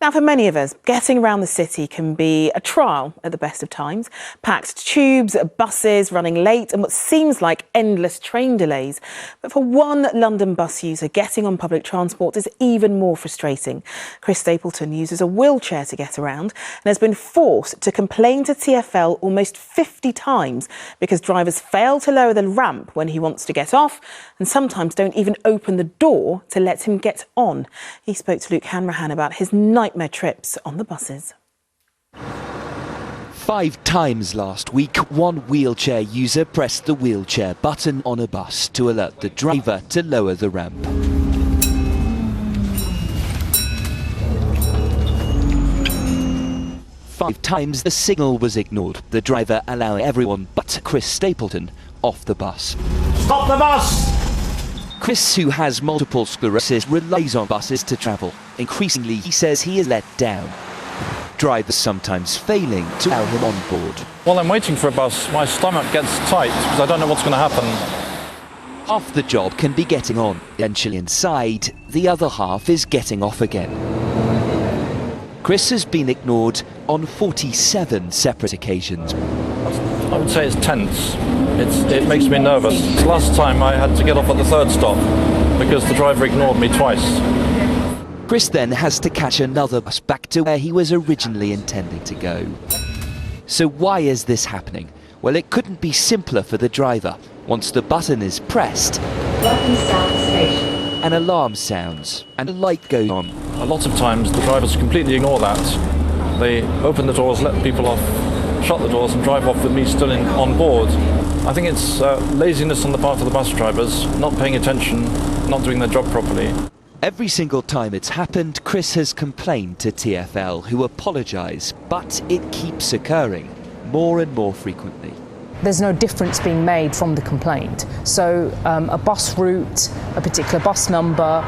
Now, for many of us, getting around the city can be a trial at the best of times. Packed tubes, buses running late and what seems like endless train delays. But for one London bus user, getting on public transport is even more frustrating. Chris Stapleton uses a wheelchair to get around and has been forced to complain to TfL almost 50 times because drivers fail to lower the ramp when he wants to get off and sometimes don't even open the door to let him get on. He spoke to Luke Hanrahan about his nightmare trips on the buses. 5 times last week, one wheelchair user pressed the wheelchair button on a bus to alert the driver to lower the ramp. Five times the signal was ignored, the driver allowing everyone but Chris Stapleton off the bus. Stop the bus! Chris, who has multiple sclerosis, relies on buses to travel. Increasingly, he says he is let down. Drivers sometimes failing to allow him on board. While I'm waiting for a bus, my stomach gets tight because I don't know what's going to happen. Half the job can be getting on, eventually inside, the other half is getting off again. Chris has been ignored on 47 separate occasions. I would say it's tense. It makes me nervous. Last time I had to get off at the 3rd stop because the driver ignored me twice. Chris then has to catch another bus back to where he was originally intending to go. So why is this happening? Well, it couldn't be simpler for the driver. Once the button is pressed, an alarm sounds and a light goes on. A lot of times the drivers completely ignore that. They open the doors, let people off, shut the doors and drive off with me still on board. I think it's laziness on the part of the bus drivers, not paying attention, not doing their job properly. Every single time it's happened, Chris has complained to TfL, who apologise, but it keeps occurring more and more frequently. There's no difference being made from the complaint. So a bus route, a particular bus number,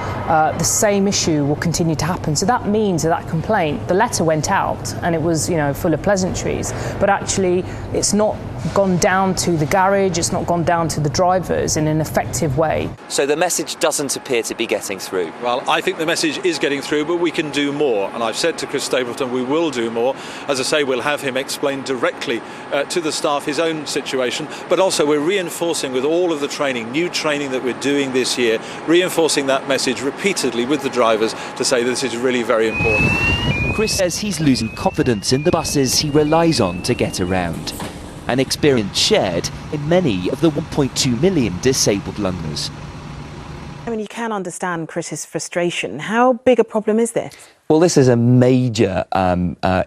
the same issue will continue to happen. So that means that complaint, the letter went out and it was, full of pleasantries, but actually it's not gone down to the garage, it's not gone down to the drivers in an effective way. So the message doesn't appear to be getting through? Well, I think the message is getting through, but we can do more. And I've said to Chris Stapleton, we will do more. As I say, we'll have him explain directly to the staff his own situation, but also we're reinforcing with all of the training, new training that we're doing this year, reinforcing that message repeatedly with the drivers to say this is really very important. Chris says he's losing confidence in the buses he relies on to get around. An experience shared in many of the 1.2 million disabled Londoners. I mean, you can understand Chris's frustration. How big a problem is this? Well, this is a major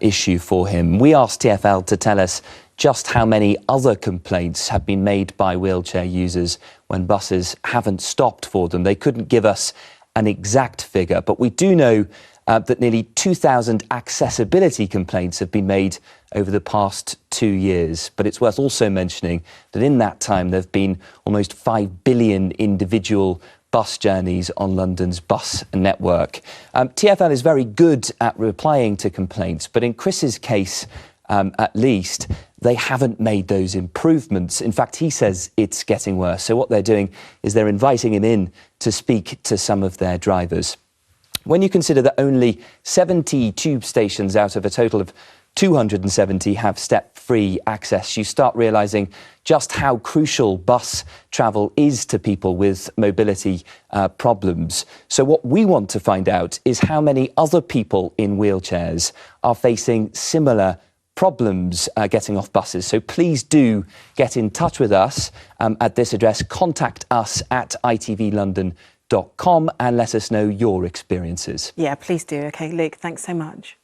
issue for him. We asked TfL to tell us just how many other complaints have been made by wheelchair users when buses haven't stopped for them. They couldn't give us an exact figure, but we do know that nearly 2,000 accessibility complaints have been made over the past 2 years. But it's worth also mentioning that in that time there have been almost 5 billion individual bus journeys on London's bus network. TfL is very good at replying to complaints, but in Chris's case, at least, they haven't made those improvements. In fact, he says it's getting worse. So what they're doing is they're inviting him in to speak to some of their drivers. When you consider that only 70 tube stations out of a total of 270 have step-free access, you start realising just how crucial bus travel is to people with mobility problems. So what we want to find out is how many other people in wheelchairs are facing similar problems getting off buses. So please do get in touch with us at this address. Contact us at itvlondon.com and let us know your experiences. Yeah, please do. OK, Luke, thanks so much.